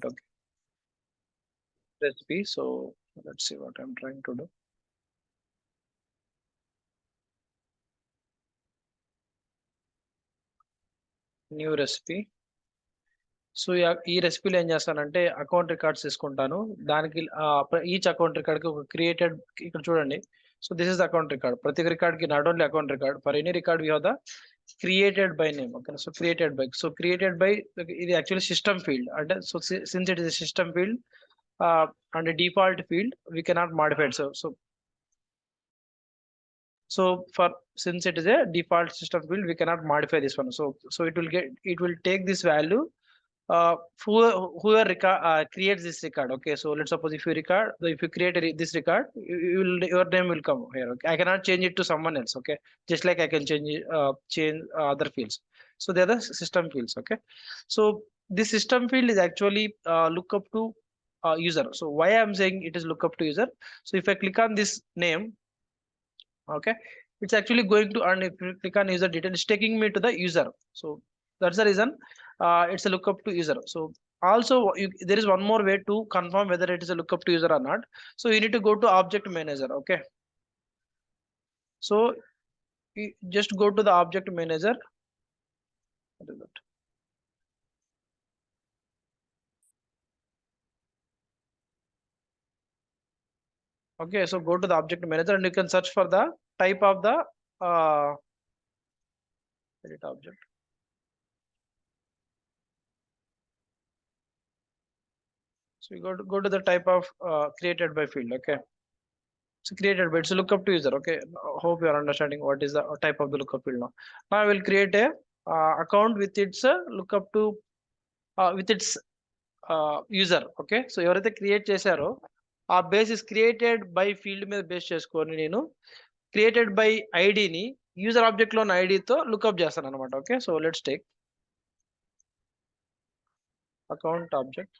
object. Okay, recipe. So let's see what I'm trying to do. New recipe. So ఈ రెసిపీలో ఏం చేస్తానంటే account records తీసుకుంటాను. దానికి each account record కి ఒక క్రియేటెడ్, ఇక్కడ చూడండి. So this is account record. ప్రతి రికార్డ్ కి not only account record, for any record we have the created by name. Okay, so created by ఇది యాక్చువల్లీ సిస్టమ్ ఫీల్డ్. అంటే so since it is system field and default field we cannot modified. So for since it is a default system field, we cannot modify this one. So it will take this value whoever creates this record. Okay, so let's suppose if you create this record, your name will come here. Okay, I cannot change it to someone else. Okay, just like I can change other fields. So they are the system fields. Okay, so this system field is actually lookup to user. So why I'm saying it is lookup to user? So if I click on this name, okay, it's actually going to, and if you click on user detail, it's taking me to the user. So that's the reason it's a lookup to user. So also there is one more way to confirm whether it is a lookup to user or not. So you need to go to object manager. Okay, so you just go to the object manager. What is that? Okay, so go to the object manager and you can search for the type of the edit object. So you go to the type of created by field. Okay, so created by, it's a lookup to user. Okay, hope you are understanding what is the type of the lookup field now. Now I will create a account with its lookup to with its user. Okay, so ఎవరైతే create చేశారో ఆ basis created by field మీద base చేసుకొని నేను created by ఐడిని user object లో ఉన్న ఐడితో లుక్అప్ చేస్తాను అనమాట. Okay, so let's take account object.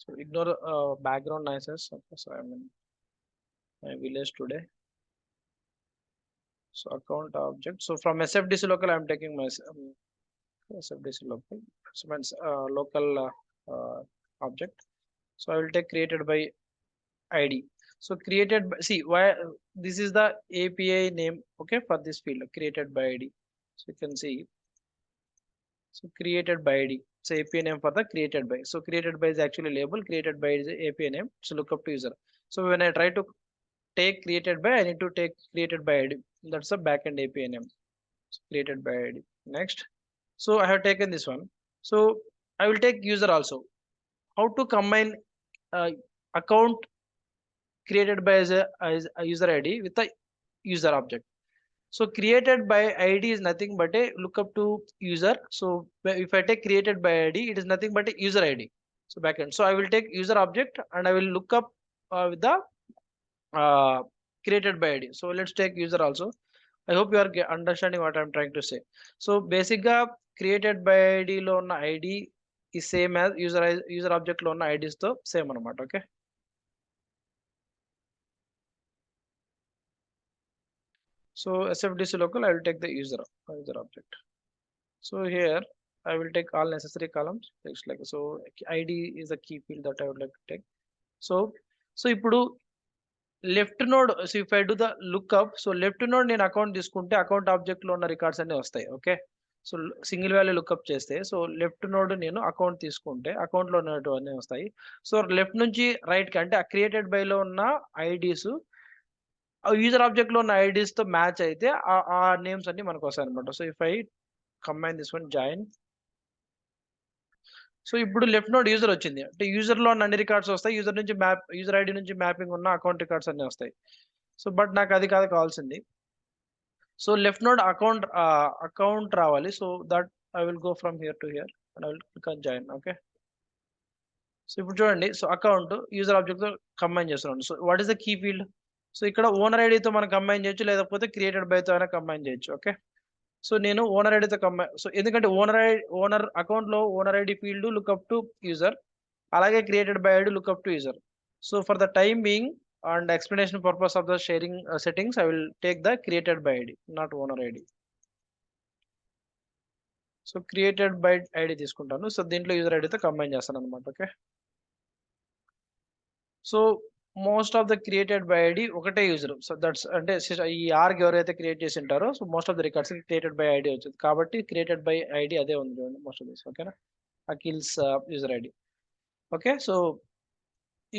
So ignore background noises. Okay, so I mean my village today. So account object. So from SFDC local, I'm taking my SFDC local. So means local object. So I will take created by ID. So created by, see why this is the API name. Okay, for this field created by ID. So you can see. So created by ID. So API name for the created by. So created by is actually label. Created by is API name. So look up to user. So when I try to take created by, I need to take created by ID. That's a backend API name. So created by ID. Next, so I have taken this one. So I will take user also. How to combine account created by as a user ID with the user object? So created by ID is nothing but a lookup to user. So if I take created by ID, it is nothing but a user ID. So backend. So I will take user object and I will look up with the created by ID. So let's take user also. I hope you are understanding what I'm trying to say. So basically created by ID lo ఉన్న ID is same as user object lo ఉన్న IDs తో same అనమాట. Okay, so SFDC local, I will take the user object. So here I will take all necessary columns. Looks like so ID is the key field that I would like to take. So ఇప్పుడు left node. So if I do the lookup, so left node నేను account తీసుకుంటే account object లో ఉన్న records అన్ని వస్తాయి. Okay, so single value lookup చేస్తే, so left node నేను account తీసుకుంటే అకౌంట్ లో ఉన్నటువన్నీ వస్తాయి. సో లెఫ్ట్ నుంచి రైట్ కి అంటే ఆ క్రియేటెడ్ బై లో ఉన్న ఐడీస్ యూజర్ ఆబ్జెక్ట్ లో ఉన్న ఐడీస్ తో మ్యాచ్ అయితే ఆ నేమ్స్ అన్ని మనకు వస్తాయి అనమాట. So if I combine this one join, so ఇప్పుడు లెఫ్ట్ నోడ్ యూజర్ వచ్చింది అంటే యూజర్ లో అన్ని రికార్డ్స్ వస్తాయి. యూజర్ ఐడి నుంచి మ్యాపింగ్ ఉన్న అకౌంట్ రికార్డ్స్ అన్ని వస్తాయి. సో బట్ నాకు అది కాదు కావాల్సింది. సో లెఫ్ట్ నోడ్ అకౌంట్ రావాలి. So that I will go from here to hear and I will click on join. Okay, so ఇప్పుడు చూడండి, సో అకౌంట్ యూజర్ ఆబ్జెక్ట్ తో కంబైన్ చేస్తున్నాను. So what is the key field? So ఇక్కడ owner ఐడితో మనం combine చేయొచ్చు, లేకపోతే created by తో అయినా కంబైన్ చేయొచ్చు. ఓకే, సో నేను ఓనర్ ఐడితో కంబైన్, సో ఎందుకంటే ఓనర్ అకౌంట్ లో owner ID field lookup to user, అలాగే created by ID lookup to user. So for the time being and explanation purpose of the sharing settings, I will take the created by ID, not owner ID. So created by ID తీసుకుంటాను. So దీంట్లో user ఐడితో combine చేస్తాను అనమాట. Okay, so most of the created by ID ఒకటే user. So that's అంటే ఈ org ఎవరైతే create చేసి ఉంటారో so most of the records created by ID వచ్చింది కాబట్టి క్రియేటెడ్ బై ఐడి అదే ఉంది చూడండి మోస్ట్ ఆఫ్ దిస్. ఓకేనా, Akhil's user ID. Okay, so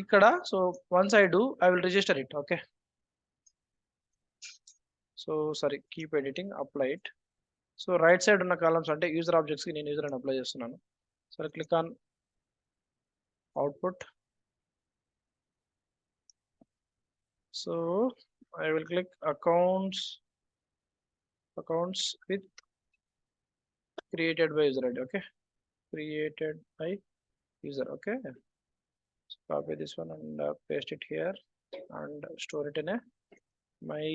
ఇక్కడ so once I do I will register it. Okay, so sorry keep editing, apply it. So right side ఉన్న columns అంటే user objects కి నేను user అని అప్లై చేస్తున్నాను. So click on output. So I will click accounts with created by user ID. Okay, created by user. Okay, so copy this one and paste it here and store it in a my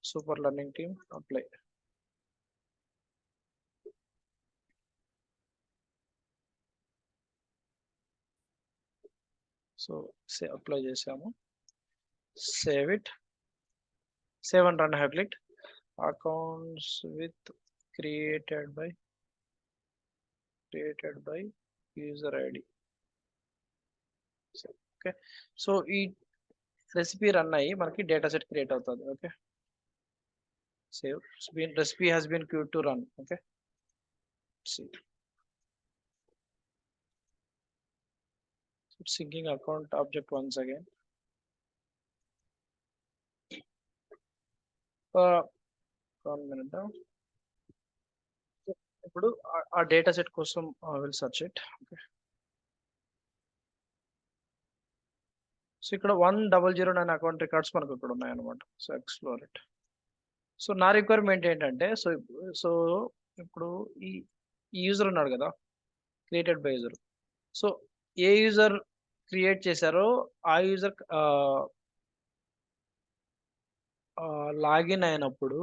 super learning team. Apply. So say apply చేసాము, save it, save and run. I have clicked accounts with created by user ID. Okay, so ఈ recipe run అయ్యి మనకి data set create అవుతుంది. Okay, save recipe has been queued to run. Okay, see it's syncing account object once again. One minute now. ఇప్పుడు ఆ data set కోసం will search it. Okay, so ఇక్కడ 1009 account records మనకు ఇక్కడ ఉన్నాయి అనమాట. So explore it. So నా requirement ఏంటంటే సో ఇప్పుడు ఈ యూజర్ ఉన్నాడు కదా, created by user. So A user create చేశారో ఆ యూజర్ లాగిన్ అయినప్పుడు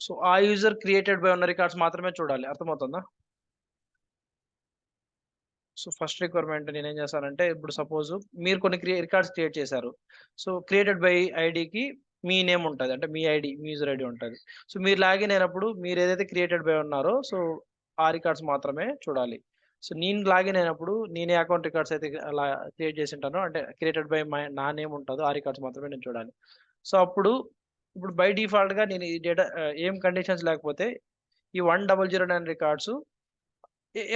సో ఆ యూజర్ క్రియేటెడ్ బై ఉన్న రికార్డ్స్ మాత్రమే చూడాలి. అర్థమవుతుందా? సో ఫస్ట్ రిక్వైర్మెంట్ నేను ఏం చేస్తానంటే ఇప్పుడు సపోజ్ మీరు కొన్ని రికార్డ్స్ క్రియేట్ చేశారు. సో క్రియేటెడ్ బై ఐడికి మీ నేమ్ ఉంటుంది, అంటే మీ ఐడి, మీ యూజర్ ఐడి ఉంటుంది. సో మీరు లాగిన్ అయినప్పుడు మీరు ఏదైతే క్రియేటెడ్ బై ఉన్నారో సో ఆ రికార్డ్స్ మాత్రమే చూడాలి. సో నేను లాగిన్ అయినప్పుడు నేను ఏ అకౌంట్ రికార్డ్స్ అయితే అలా క్రియేట్ చేసి ఉంటానో అంటే క్రియేటెడ్ బై నా నేమ్ ఉంటుందో ఆ రికార్డ్స్ మాత్రమే నేను చూడాలి. సో అప్పుడు ఇప్పుడు బై డిఫాల్ట్గా నేను ఈ డేటా ఏం కండిషన్స్ లేకపోతే ఈ 1009 records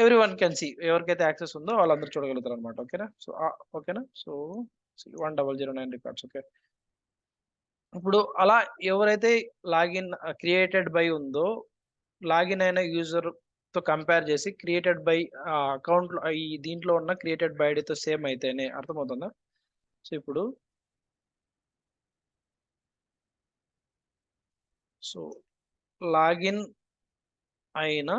every one can see, ఎవరికైతే యాక్సెస్ ఉందో వాళ్ళందరూ చూడగలుగుతారు అనమాట. ఓకేనా, సో ఓకేనా, సో 1009 రికార్డ్స్. ఓకే, ఇప్పుడు అలా ఎవరైతే లాగిన్ క్రియేటెడ్ బై ఉందో లాగిన్ అయిన యూజర్ తో కంపేర్ చేసి క్రియేటెడ్ బై అకౌంట్ ఈ దీంట్లో ఉన్న క్రియేటెడ్ బై ఐడితో సేమ్ అయితేనే. అర్థమవుతుందా? సో ఇప్పుడు సో లాగిన్ అయిన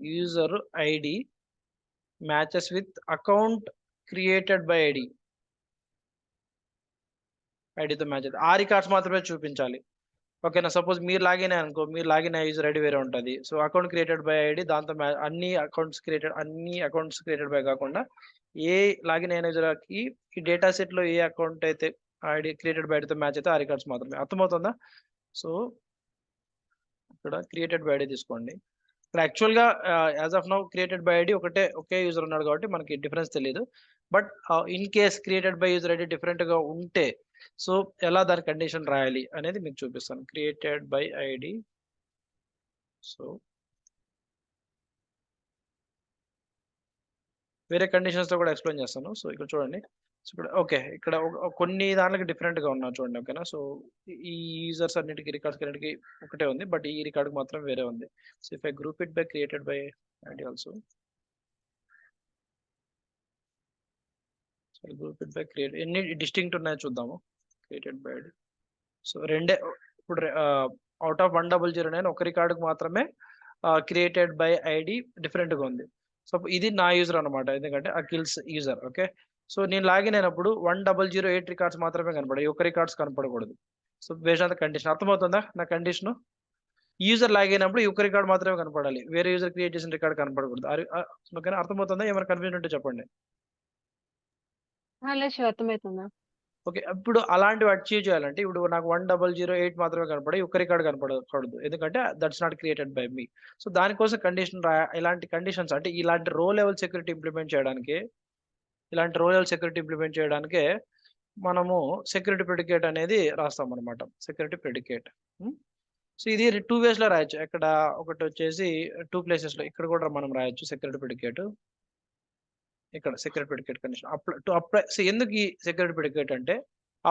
user ID matches with account created by ఐడితో మ్యాచ్ అయితే ఆ రికార్డ్స్ మాత్రమే చూపించాలి. ఓకేనా, సపోజ్ మీరు లాగిన్ అనుకో, మీరు లాగిన్ అయ్యే యూజర్ ఐడి వేరే ఉంటుంది. So account created by ID దాంతో అన్ని అకౌంట్స్ క్రియేటెడ్ బై కాకుండా ఏ లాగిన్ అయిన యూజర్కి ఈ డేటా సెట్ లో ఏ అకౌంట్ అయితే ఐడి క్రియేటెడ్ బై ఐడితో మ్యాచ్ అయితే ఆ రికార్డ్స్ మాత్రమే. అర్థమవుతుందా? సో ఇక్కడ క్రియేటెడ్ బై ఐడి తీసుకోండి. ఇక్కడ యాక్చువల్ గా as of now created by ID okay user ఉన్నాడు కాబట్టి మనకి డిఫరెన్స్ తెలియదు. But in case created by user ID different గా ఉంటే సో ఎలా దాని కండిషన్ రాయాలి అనేది మీకు చూపిస్తాను. క్రియేటెడ్ బై ఐడి, సో వేరే కండిషన్స్ తో కూడా ఎక్స్ప్లెయిన్ చేస్తాను. సో ఇక్కడ చూడండి, సో ఇక్కడ ఓకే, ఇక్కడ కొన్ని దాంట్లోకి డిఫరెంట్ గా ఉన్నా చూడండి. ఓకేనా, సో ఈ యూజర్స్ అన్నిటికి రికార్డ్స్ అన్నిటికి ఒకటే ఉంది, బట్ ఈ రికార్డ్ మాత్రం వేరే ఉంది. So if I group it by created by ID also, group it by create ఎన్ని డిస్టింక్ట్ ఉన్నాయో చూద్దాము. క్రియేటెడ్ బై ఐడి, సో రెండే. ఇప్పుడు అవుట్ ఆఫ్ 1009 ఒక రికార్డుకు మాత్రమే క్రియేటెడ్ బై ఐడి డిఫరెంట్ గా ఉంది. సో ఇది నా యూజర్ అనమాట, ఎందుకంటే అఖిల్స్ యూజర్. ఓకే, సో నేను లాగిన్ అయినప్పుడు 1008 రికార్డ్స్ మాత్రమే కనపడాయి, ఒక రికార్డ్స్ కనపడకూడదు. So based on the condition. అర్థమవుతుందా నా కండిషన్? యూజర్ లాగిన్ అయినప్పుడు ఒక రికార్డ్ మాత్రమే కనపడాలి, వేరే యూజర్ క్రియేట్ చేసిన రికార్డ్ కనపడకూడదు. ఓకేనా, అర్థమవుతుందా? ఏమైనా కన్ఫ్యూజన్ ఉంటే చెప్పండి. లేదు, అర్థమవుతుందా? ఓకే. ఇప్పుడు అలాంటివి అచీవ్ చేయాలంటే ఇప్పుడు నాకు 1008 మాత్రమే కనపడి ఒక్క రికార్డ్ కనపడకూడదు. ఎందుకంటే that's not created by me. So దానికోసం కండిషన్ ఇలాంటి కండిషన్స్ అంటే ఇలాంటి రో లెవెల్ సెక్యూరిటీ ఇంప్లిమెంట్ చేయడానికి మనము సెక్యూరిటీ ప్రిడికేట్ అనేది రాస్తామన్నమాట. Security predicate. సో ఇది 2 వేస్‌లో రాయొచ్చు. ఎక్కడ ఒకటొచ్చేసి 2 ప్లేసెస్‌లో ఇక్కడ కూడా మనం రాయొచ్చు సెక్యూరిటీ ప్రిడికేట్. ఇక్కడ security predicate condition apply. So ఎందుకు ఈ సెక్యూరిటీ ప్రిడికేట్ అంటే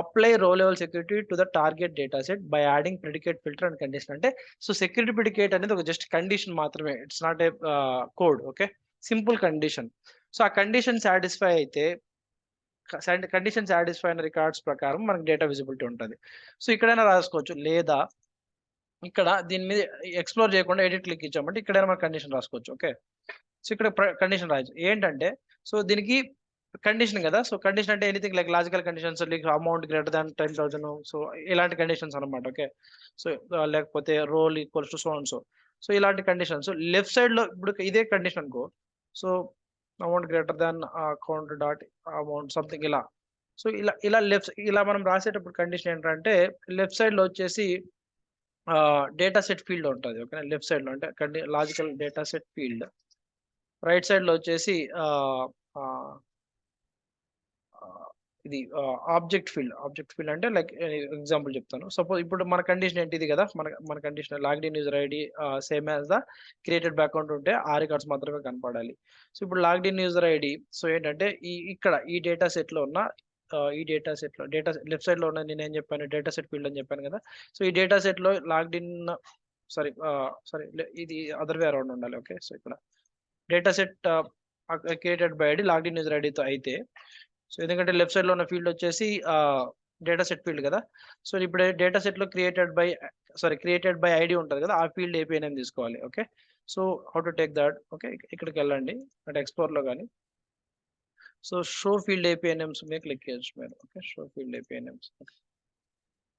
అప్లై రో level security to the target data set by adding predicate filter and condition. అంటే సో సెక్యూరిటీ ప్రిడికేట్ అనేది ఒక జస్ట్ కండిషన్ మాత్రమే. It's not a code. Okay, simple condition. So ఆ condition satisfy అయితే condition satisfy అయిన records ప్రకారం మనకి data visibility ఉంటుంది. సో ఇక్కడైనా రాసుకోవచ్చు, లేదా ఇక్కడ దీని మీద ఎక్స్ప్లోర్ చేయకుండా ఎడిట్ క్లిక్ ఇచ్చామంటే ఇక్కడైనా మనం కండిషన్ రాసుకోవచ్చు. ఓకే, సో ఇక్కడ కండిషన్ రాయొచ్చు. ఏంటంటే సో దీనికి కండిషన్ కదా. సో కండిషన్ అంటే anything like logical conditions, like amount greater than 10,000. So ఇలాంటి కండిషన్స్ అనమాట. ఓకే, సో లేకపోతే role equals to so and so. So ఇలాంటి కండిషన్స్ లెఫ్ట్ సైడ్ లో ఇప్పుడు ఇదే కండిషన్ అనుకో. So amount greater than account dot amount something ఇలా. So ఇలా మనం రాసేటప్పుడు కండిషన్ ఏంటంటే లెఫ్ట్ సైడ్ లో వచ్చేసి డేటా సెట్ ఫీల్డ్ ఉంటుంది. ఓకే, లెఫ్ట్ సైడ్ లో అంటే logical data set field. Right side లో వచ్చేసి ఇది ఆబ్జెక్ట్ ఫీల్డ్ అంటే లైక్ ఎగ్జాంపుల్ చెప్తాను. సపోజ్ ఇప్పుడు మన కండిషన్ ఏంటి, ఇది కదా. మన condition logged in user ID same as the created by account ఉంటే ఆ రికార్డ్స్ మాత్రమే కనపడాలి. సో ఇప్పుడు logged in user ID so ఏంటంటే ఇక్కడ ఈ డేటా సెట్ లో ఉన్న డేటా లెఫ్ట్ సైడ్ లో ఉన్న నేను ఏం చెప్పాను, డేటా సెట్ ఫీల్డ్ అని చెప్పాను కదా. సో ఈ డేటా సెట్ లో లాగ్డ్ ఇన్ సారీ ఇది అదర్ వే అరౌండ్ ఉండాలి. ఓకే, సో ఇక్కడ data set created by ID logged in user ఐడితో అయితే, సో ఎందుకంటే లెఫ్ట్ సైడ్ లో ఉన్న ఫీల్డ్ వచ్చేసి డేటా సెట్ ఫీల్డ్ కదా. సో ఇప్పుడు డేటా సెట్ లో క్రియేటెడ్ బై ఐడి ఉంటుంది కదా, ఆ ఫీల్డ్ ఏపీ నేమ్ తీసుకోవాలి. Okay, so how to take that. Okay, ఇక్కడికి వెళ్ళండి అంటే ఎక్స్ప్లోర్ లో కానీ. So show field AP names మీద క్లిక్ చేయొచ్చు మీరు. Okay, show field AP names.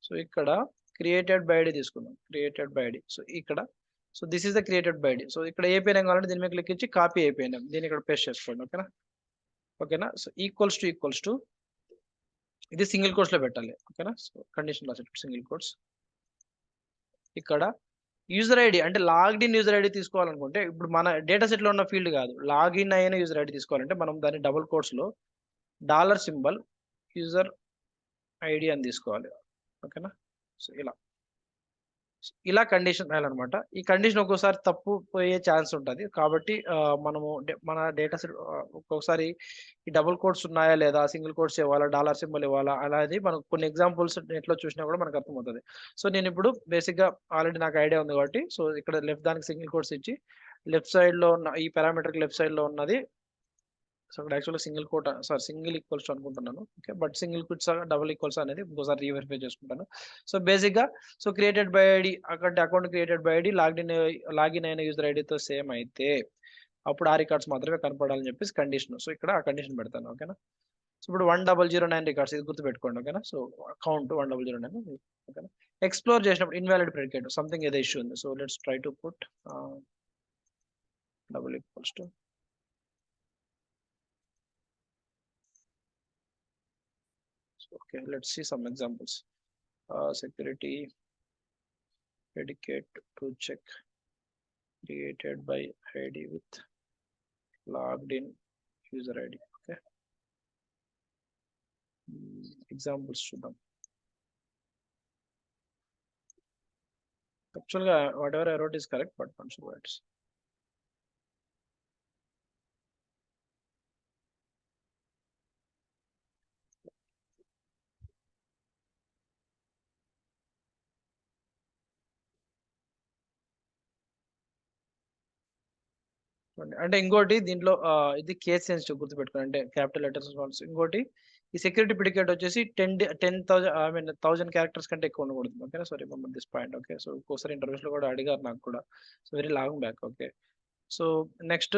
So ఇక్కడ క్రియేటెడ్ బై ఐడి తీసుకుందాం, క్రియేటెడ్ బై ఐడి. సో ఇక్కడ so this is the created by ID. So ఇక్కడ ఏపీ నేమ్ కావాలంటే దీని మీద క్లిక్ ఇచ్చి కాపీ ఏపీ నేమ్ దీన్ని ఇక్కడ పేస్ట్ చేసుకోండి. ఓకేనా. సో ఈక్వల్స్ టు ఇది సింగిల్ కోట్స్ లో పెట్టాలి. ఓకేనా. సో కండిషన్ రాసేటప్పుడు సింగిల్ కోట్స్. ఇక్కడ యూజర్ ఐడి అంటే లాగ్డ్ ఇన్ యూజర్ ఐడి తీసుకోవాలనుకుంటే ఇప్పుడు మన డేటా సెట్ లో ఉన్న ఫీల్డ్ కాదు, లాగిన్ అయిన యూజర్ ఐడి తీసుకోవాలంటే మనం దాన్ని డబుల్ కోట్స్ లో $సింబల్ యూజర్ ఐడి అని తీసుకోవాలి. ఓకేనా. సో ఇలా కండిషన్ రాయాలన్నమాట. ఈ కండిషన్ ఒక్కోసారి తప్పు పోయే ఛాన్స్ ఉంటుంది. కాబట్టి మనము మన డేటా సెట్ ఒక్కొక్కసారి ఈ డబుల్ కోట్స్ ఉన్నాయా లేదా, సింగిల్ కోట్స్ ఇవ్వాలా, $సింబల్ ఇవ్వాలా, అలాది మనకు కొన్ని ఎగ్జాంపుల్స్ నెట్లో చూసినా కూడా మనకు అర్థమవుతుంది. సో నేను ఇప్పుడు బేసిక్గా ఆల్రెడీ నాకు ఐడియా ఉంది కాబట్టి సో ఇక్కడ లెఫ్ట్ దానికి సింగిల్ కోట్స్ ఇచ్చి లెఫ్ట్ సైడ్ లో ఉన్న ఈ పారామీటర్ లెఫ్ట్ సైడ్ లో ఉన్నది. సో ఇక్కడ యాక్చువల్గా సింగిల్ ఈక్వల్స్ అనుకుంటున్నాను. Okay, but single quits double equals అనేది ఇంకోసారి రీవెరిఫై చేసుకుంటాను. సో బేసిక్గా so created by ID account created by ID login అయిన యూజర్ ఐడితో సేమ్ అయితే అప్పుడు ఆ రికార్డ్స్ మాత్రమే కనపడాలని చెప్పేసి కండిషన్. సో ఇక్కడ ఆ కండిషన్ పెడతాను. ఓకేనా. సో ఇప్పుడు 1009 రికార్డ్స్ ఇది గుర్తుపెట్టుకోండి. ఓకేనా. So account 1009. ఓకేనా. ఎక్స్ప్లోర్ చేసినప్పుడు ఇన్వాలిడ్ ప్రెడికేట్ సంథింగ్ ఏదో ఇష్యూ ఉంది. So let's try to put double equals to. Okay, let's see some examples. Security predicate to check created by ID with logged in user ID. Okay, examples to them. Actually, whatever I wrote is correct, but not sure what. అంటే ఇంకోటి దీంట్లో ఇది case sensitive గుర్తుపెట్టుకోండి, అంటే capital letters. ఇంకోటి ఈ security predicate వచ్చేసి 10,000 characters కంటే ఎక్కువ ఉండకూడదు. ఓకేనా. So remember this point. Okay, so ఒక్కోసారి ఇంటర్వ్యూస్ లో కూడా అడిగారు నాకు కూడా. So very long back. Okay, so next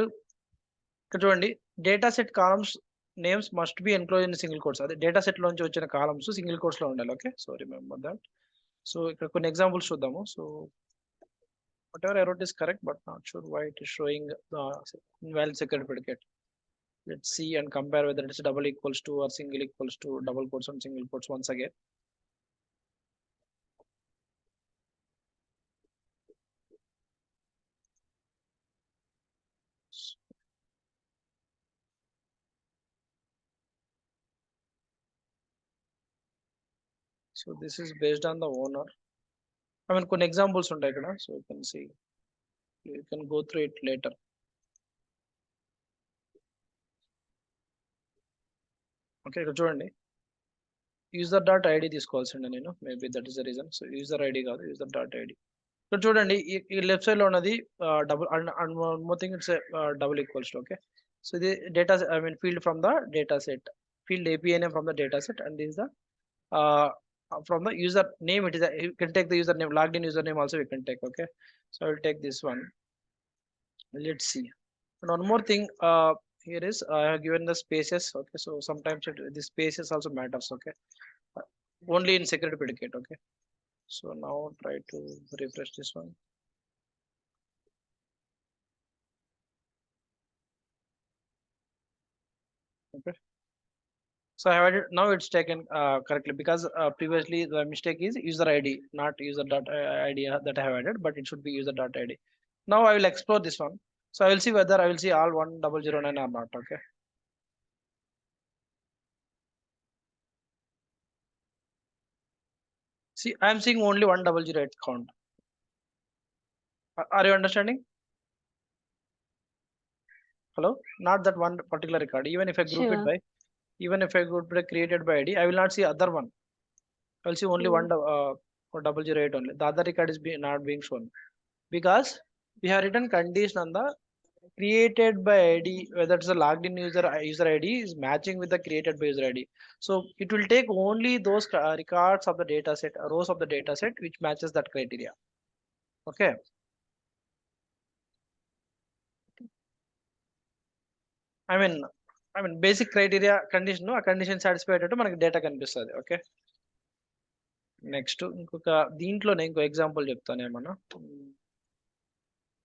ఇక్కడ చూడండి, data set columns names must be enclose in single quotes. అదే డేటా సెట్ లోంచి వచ్చిన కాలమ్స్ సింగిల్ కోట్స్ లో ఉండాలి. Okay, so remember that. So ఇక్కడ కొన్ని ఎగ్జాంపుల్స్ చూద్దాము. So whatever I wrote is correct, but not sure why it is showing the invalid security predicate. Let's see and compare whether it's double equals to or single equals to double quotes and single quotes once again. So this is based on the owner. I mean, కొన్ని examples ఉంటాయి ఇక్కడ. So you can see, you can go through it later. Okay, ఇక్కడ చూడండి. User dot ID తీసుకోవాల్సిండే నేను, maybe that is the reason. So user ID కాదు, user dot ID. ఇక్కడ చూడండి, ఈ లెఫ్ట్ సైడ్ లో ఉన్నది double and more thing it's double equals to. Okay, so ఇది data, I mean field from the data set, field API name from the data set, and this is the from the user name. It is you can take the username, logged in username also we can take. Okay, so I will take this one. Let's see. And one more thing here is I have given the spaces. Okay, so sometimes the spaces also matters. Okay, only in security predicate. Okay, so now try to refresh this one. Okay, so I have added, now it's taken correctly, because previously the mistake is user ID, not user dot ID that I have added, but it should be user dot ID. Now I will explore this one. So I will see whether I will see all 1009 or not. Okay, see, I am seeing only 1008 count. Are you understanding? Hello, not that one particular record. Even if I group it Sure. by, even if I group it created by ID, I will not see other one. I will see only one 1008 only. The other record is not being shown, because we have written condition on the created by ID, whether it's a logged in user ID is matching with the created by user ID. So it will take only those records of the data set, rows of the data set which matches that criteria. Okay, I mean basic criteria condition, a condition satisfied to మనకి data కనిపిస్తుంది. Okay, next ఇంకొక దీంట్లోనే ఇంకో example చెప్తాను. ఏమన్నా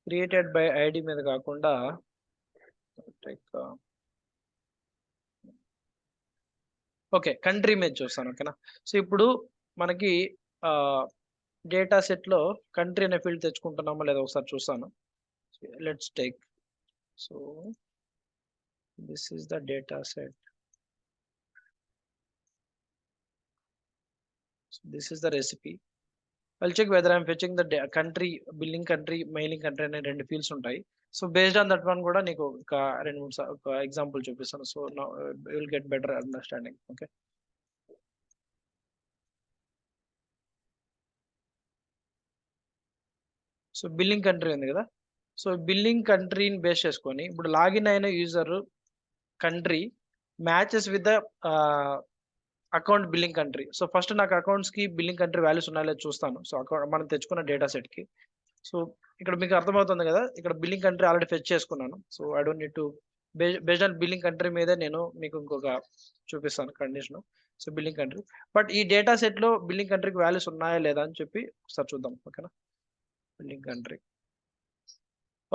created by ID మీద కాకుండా okay, country మీద చూస్తాను. ఓకేనా, సో ఇప్పుడు మనకి డేటా సెట్ లో కంట్రీ అనే ఫీల్డ్ తెచ్చుకుంటున్నామో లేదా ఒకసారి చూస్తాను. Let's take, so this is the data set, this is the recipe. I'll check whether I'm fetching the country, billing country, mailing country అనే రెండు ఫీల్డ్స్ ఉంటాయి. So based on that one కూడా నీకు ఒక రెండు మూడు ఒక ఎగ్జాంపుల్ చూపిస్తాను. So now you will get better understanding. Okay, so billing country ఉంది కదా, సో బిల్లింగ్ కంట్రీని బేస్ చేసుకొని ఇప్పుడు లాగిన్ అయిన user country matches with the account billing country. So first నాకు అకౌంట్స్ కి బిల్లింగ్ కంట్రీ వాల్యూస్ ఉన్నాయో లేదో చూస్తాను. సో అకౌంట్ మనం తెచ్చుకున్న డేటా సెట్ కి. సో ఇక్కడ మీకు అర్థమవుతుంది కదా, ఇక్కడ బిల్లింగ్ కంట్రీ ఆల్రెడీ ఫెచ్ చేసుకున్నాను. So I don't need to based on billing country మీదే నేను మీకు ఇంకొక చూపిస్తాను condition. So billing country, but ఈ డేటా సెట్ లో బిల్లింగ్ కంట్రీకి వాల్యూస్ ఉన్నాయా లేదా అని చెప్పి ఒకసారి చూద్దాం. ఓకేనా, బిల్లింగ్ కంట్రీ,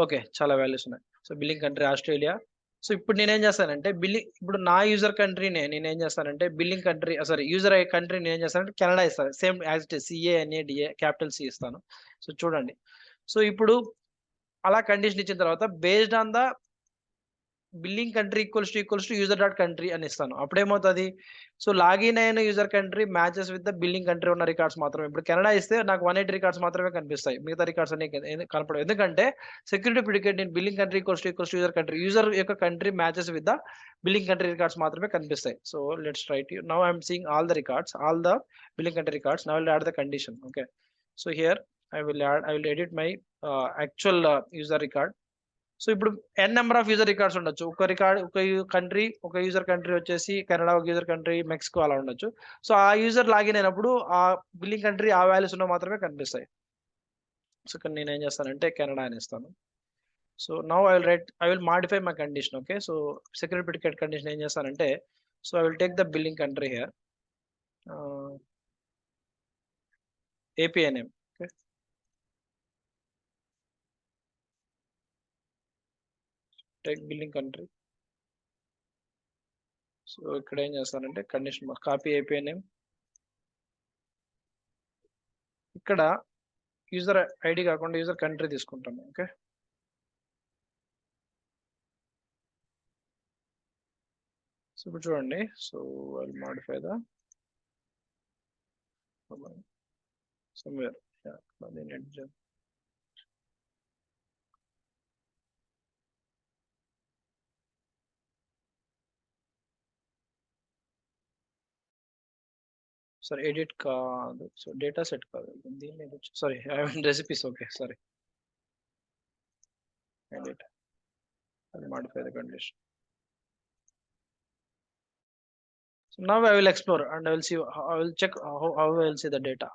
ఓకే, చాలా వాల్యూస్ ఉన్నాయి. So billing country Australia. So ఇప్పుడు నేనేం చేస్తానంటే బిల్లింగ్, ఇప్పుడు నా యూజర్ కంట్రీనే నేనేం చేస్తానంటే billing country, sorry user country నేనేం చేస్తానంటే కెనడా ఇస్తాను. Same as it CANADA capital C ఇస్తాను. సో చూడండి, సో ఇప్పుడు అలా కండిషన్ ఇచ్చిన తర్వాత based on the billing country equals to user dot country అని ఇస్తాను. అప్పుడేమవుతుంది, సో లాగిన్ అయిన user country matches with the billing country ఉన్న రికార్డ్స్ మాత్రమే. ఇప్పుడు కెనడా ఇస్తే నాకు 180 రికార్డ్స్ మాత్రమే కనిపిస్తాయి, మిగతా రికార్డ్స్ అన్ని కనపడవు. ఎందుకంటే సెక్యూరిటీ ప్రిడికేట్ నేను billing country equals to user country, user యొక్క country matches with the billing country records మాత్రమే కనిపిస్తాయి. So let's write you now I'm seeing all the records, all the billing country records. Now I will add the condition. Okay, so here I will edit my actual user record. So ఇప్పుడు n number of user records ఉండొచ్చు. ఒక record, ఒక country, ఒక user country వచ్చేసి Canada, ఒక user country Mexico అలా ఉండొచ్చు. So ఆ యూజర్ లాగిన్ అయినప్పుడు ఆ బిల్లింగ్ కంట్రీ ఆ వాల్యూస్ ఉన్న మాత్రమే కనిపిస్తాయి. సో ఇక్కడ నేను ఏం చేస్తానంటే కెనడా అని ఇస్తాను. So now I will modify my condition. Okay, so security predicate condition ఏం చేస్తానంటే, so I will take the billing country here, API name. Okay, take billing country. So ఇక్కడ ఏం చేస్తానంటే కండిషన్ కాపీ అయిపోయి నేమ్, ఇక్కడ user ID కాకుండా user country తీసుకుంటాను. Okay, so ఇప్పుడు చూడండి. So I modify the somewhere, yeah, sorry, edit కాదు, సో డేటా సెట్ కాదు దీన్ని, sorry I mean recipes. Okay, sorry, edit and modify the condition. So now I will explore and I will see, I will check how I will see the data.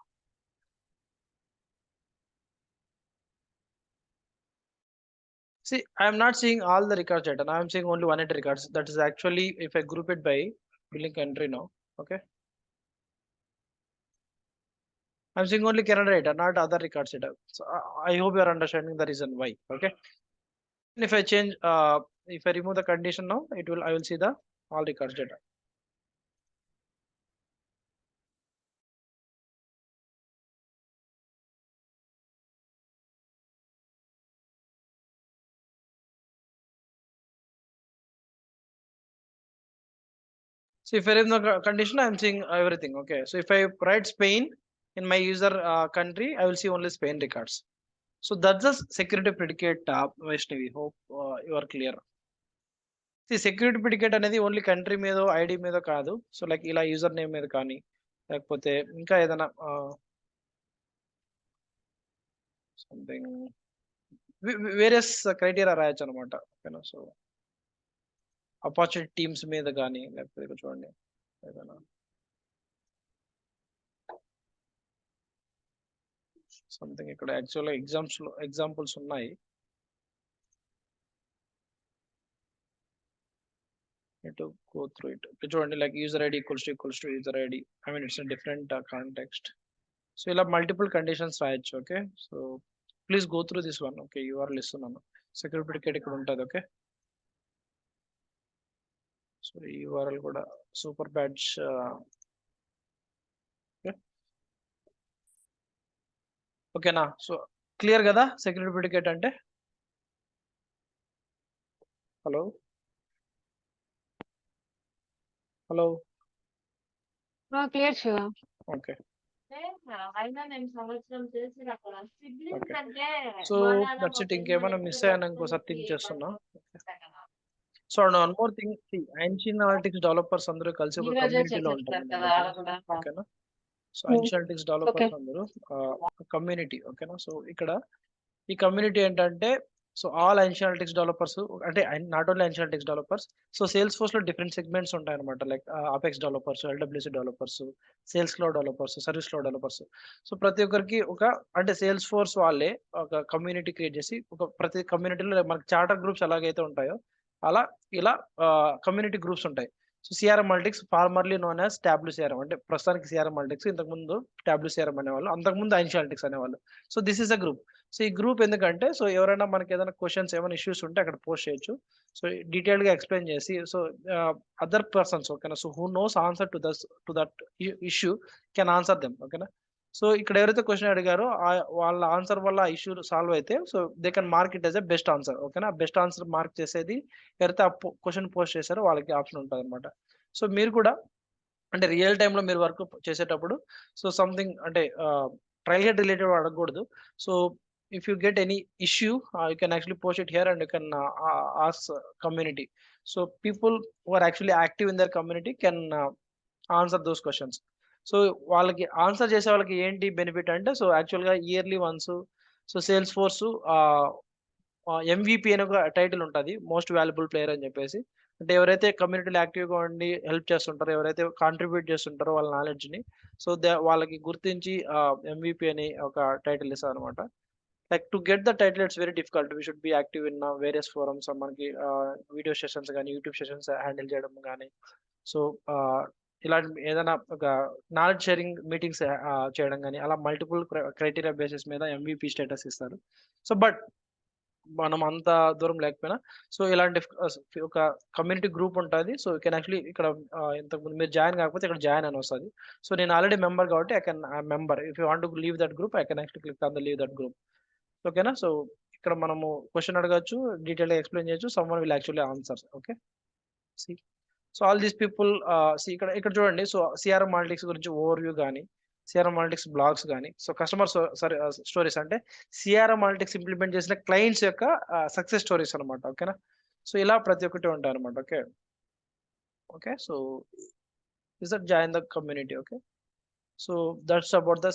See, I am not seeing all the records data. Now I am seeing only 180 records. That is actually if I group it by billing country now. Okay, I'm seeing only Canada data, not other records data. So I hope you are understanding the reason why. Okay, and if I change, if I remove the condition now, I will see the all records data. So if I remove the condition, I'm seeing everything. Okay, so if I write Spain in my user country, I will see only Spain records. So that's the security predicate, Vaishnavi. Hope you are clear. See, security predicate అనేది only country మీద ID మీద కాదు. So like ఇలా user name మీద కానీ లేకపోతే ఇంకా ఏదైనా సంథింగ్ వేరియస్ క్రైటీరియా రాయొచ్చు అనమాట. ఓకేనా, సో ఆపర్చునిటీ టీమ్స్ మీద కానీ లేకపోతే ఇక్కడ చూడండి ఏదైనా సంథింగ్ ఇక్కడ యాక్చువల్గా ఎగ్జాంపుల్స్ ఉన్నాయి. To go through it. చూడండి, like user ID equals to user ID. I mean, it's a different context. So you'll have multiple conditions రాయొచ్చు. Okay, so please go through this one. Okay, you are listening. Security predicate ఇక్కడ ఉంటుంది. Okay, so URL కూడా super badge. Okay నా, so clear కదా security predicate అంటే? Hello hello, clear Shiva. Okay. So that's it. ఇంకేమైనా miss అయ్యాను ఇంకోసారి think చేస్తున్నా. So one more thing, Einstein analytics developers అందరూ కలిసి ఒక కమ్యూనిటీలో ఉంటారు. Okay, so Einstein analytics developers అందరూ కమ్యూనిటీ. ఓకేనా, సో ఇక్కడ ఈ కమ్యూనిటీ ఏంటంటే, so all Einstein analytics developers, అంటే not only Einstein analytics developers. So Salesforce లో డిఫరెంట్ సెగ్మెంట్స్ ఉంటాయి అనమాట. Like Apex developers, LWC developers, Sales Cloud developers, service cloud developers. So ప్రతి ఒక్కరికి ఒక, అంటే సేల్స్ ఫోర్స్ వాళ్ళే ఒక కమ్యూనిటీ క్రియేట్ చేసి, ఒక ప్రతి కమ్యూనిటీలో మనకి చార్టర్ గ్రూప్స్ ఎలాగైతే ఉంటాయో అలా ఇలా కమ్యూనిటీ గ్రూప్స్ ఉంటాయి. So CRM analytics formerly known as Tableau CRM, అంటే ప్రస్తుతానికి సిఆర్ఎం అనలిటిక్స్, ఇంతకుముందు టాబ్లూ సిఆర్ఎం అనేవాళ్ళు, అంతకుముందు యాన్షియన్ అనలిటిక్స్ అనేవాళ్ళు. So this is a group. So ఈ గ్రూప్ ఎందుకంటే, సో ఎవరైనా మనకి ఏదైనా క్వశ్చన్స్, ఏమైనా ఇష్యూస్ ఉంటే అక్కడ పోస్ట్ చేయొచ్చు. సో డీటెయిల్డ్ గా ఎక్స్ప్లెయిన్ చేసి, సో అదర్ పర్సన్స్, ఓకేనా, so who knows answer to that issue can answer them. ఓకేనా, సో ఇక్కడ ఎవరైతే క్వశ్చన్ అడిగారో వాళ్ళ ఆన్సర్ వల్ల ఇష్యూ సాల్వ్ అయితే, so they can mark it as a best answer. ఓకేనా, బెస్ట్ ఆన్సర్ మార్క్ చేసేది ఎవరైతే ఆ క్వశ్చన్ పోస్ట్ చేశారో వాళ్ళకి ఆప్షన్ ఉంటుంది అనమాట. సో మీరు కూడా అంటే రియల్ టైంలో మీరు వర్క్ చేసేటప్పుడు, సో సంథింగ్ అంటే ట్రయల్ హెడ్ రిలేటెడ్ అడగకూడదు. So if you get any issue, you can actually post it here and you can ask community. So people who are actually active in their community can answer those questions. So వాళ్ళకి answer చేసే వాళ్ళకి ఏంటి benefit అంటే, so యాక్చువల్గా yearly once, so sales force MVP అనే ఒక title ఉంటుంది, most valuable player అని చెప్పేసి. అంటే ఎవరైతే కమ్యూనిటీలో యాక్టివ్గా ఉండి హెల్ప్ చేస్తుంటారో, ఎవరైతే కాంట్రిబ్యూట్ చేస్తుంటారో వాళ్ళ నాలెడ్జ్ని, సో వాళ్ళకి గుర్తించి MVP అని ఒక టైటిల్ ఇస్తారు అనమాట. Like to get the title, it's very difficult. We should be active in various forums. మనకి వీడియో సెషన్స్ కానీ, యూట్యూబ్ సెషన్స్ హ్యాండిల్ చేయడం కానీ, సో ఇలాంటి ఏదైనా ఒక నాలెడ్జ్ షేరింగ్ మీటింగ్స్ చేయడం కానీ, అలా మల్టిపుల్ క్రైటీరియా బేసిస్ మీద MVP స్టేటస్ ఇస్తారు. సో బట్ మనం అంత దూరం లేకపోయినా సో ఇలాంటి ఒక కమ్యూనిటీ గ్రూప్ ఉంటుంది. సో యూ కెన్ యాక్చువల్లీ ఇక్కడ ఇంతకుముందు మీరు జాయిన్ కాకపోతే ఇక్కడ జాయిన్ అని వస్తుంది. సో నేను ఆల్రెడీ మెంబర్ కాబట్టి I can member if you want to leave that group I can actually click on the leave that group. ఓకేనా. సో ఇక్కడ మనము క్వశ్చన్ అడగచ్చు, డీటెయిల్గా ఎక్స్ప్లెయిన్ చేయొచ్చు, someone will actually answer. Okay. See so all these people ఇక్కడ ఇక్కడ చూడండి. So CRM analytics గురించి ఓవర్ వ్యూ కానీ, సిఆర్ఎం అనలిటిక్స్ బ్లాగ్స్ కానీ, సో కస్టమర్ స్టోరీస్ అంటే సిఆర్ఎం అనలిటిక్స్ ఇంప్లిమెంట్ చేసిన క్లయింట్స్ యొక్క సక్సెస్ స్టోరీస్ అనమాట. ఓకేనా. సో ఇలా ప్రతి ఒక్కటి ఉంటాయి అనమాట. Okay. Okay. So is that join the community. Okay. So that's about the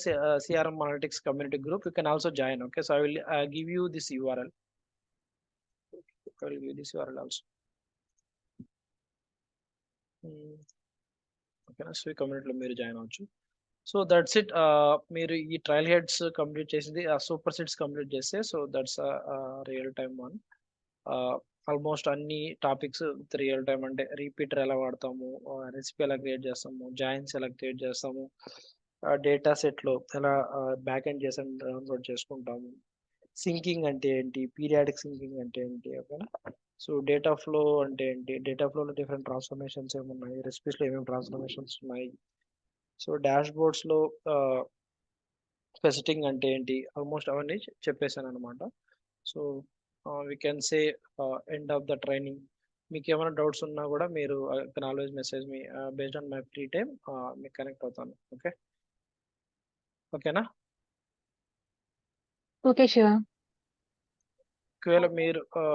CRM Analytics community group. You can also join. Okay, so I will give you this URL. I will give this URL also. Okay, so ఈ కమ్యూనిటీలో మీరు join అవ్వచ్చు. So that's it. మీరు ఈ trial heads complete చేసింది, super sets complete చేస్తే so that's real time one. Almost అన్ని topics with real time అంటే రిపీటర్ ఎలా వాడతాము, రెసిపీ ఎలా క్రియేట్ చేస్తాము, జాయిన్స్ ఎలా క్రియేట్ చేస్తాము, డేటా సెట్లో ఎలా బ్యాక్ ఎండ్ చేసి డౌన్లోడ్ చేసుకుంటాము, సింకింగ్ అంటే ఏంటి, పీరియాడిక్ సింకింగ్ అంటే ఏంటి. ఓకేనా. సో డేటా ఫ్లో అంటే ఏంటి, డేటా ఫ్లోలో డిఫరెంట్ ట్రాన్స్ఫర్మేషన్స్ ఏమున్నాయి, రెసిపీస్లో ఏమేమి ట్రాన్స్ఫర్మేషన్స్ ఉన్నాయి, సో డాష్ బోర్డ్స్లో ఫెసిటింగ్ అంటే ఏంటి, ఆల్మోస్ట్ అవన్నీ చెప్పేశాను అనమాట. So we can say end of the training. మీకు ఏమైనా డౌట్స్ ఉన్నా కూడా మీరు can always message me based on my free time మీకు కనెక్ట్ అవుతాను. ఓకే. ఓకేనా. ఓకే శివ. ఒకవేళ మీరు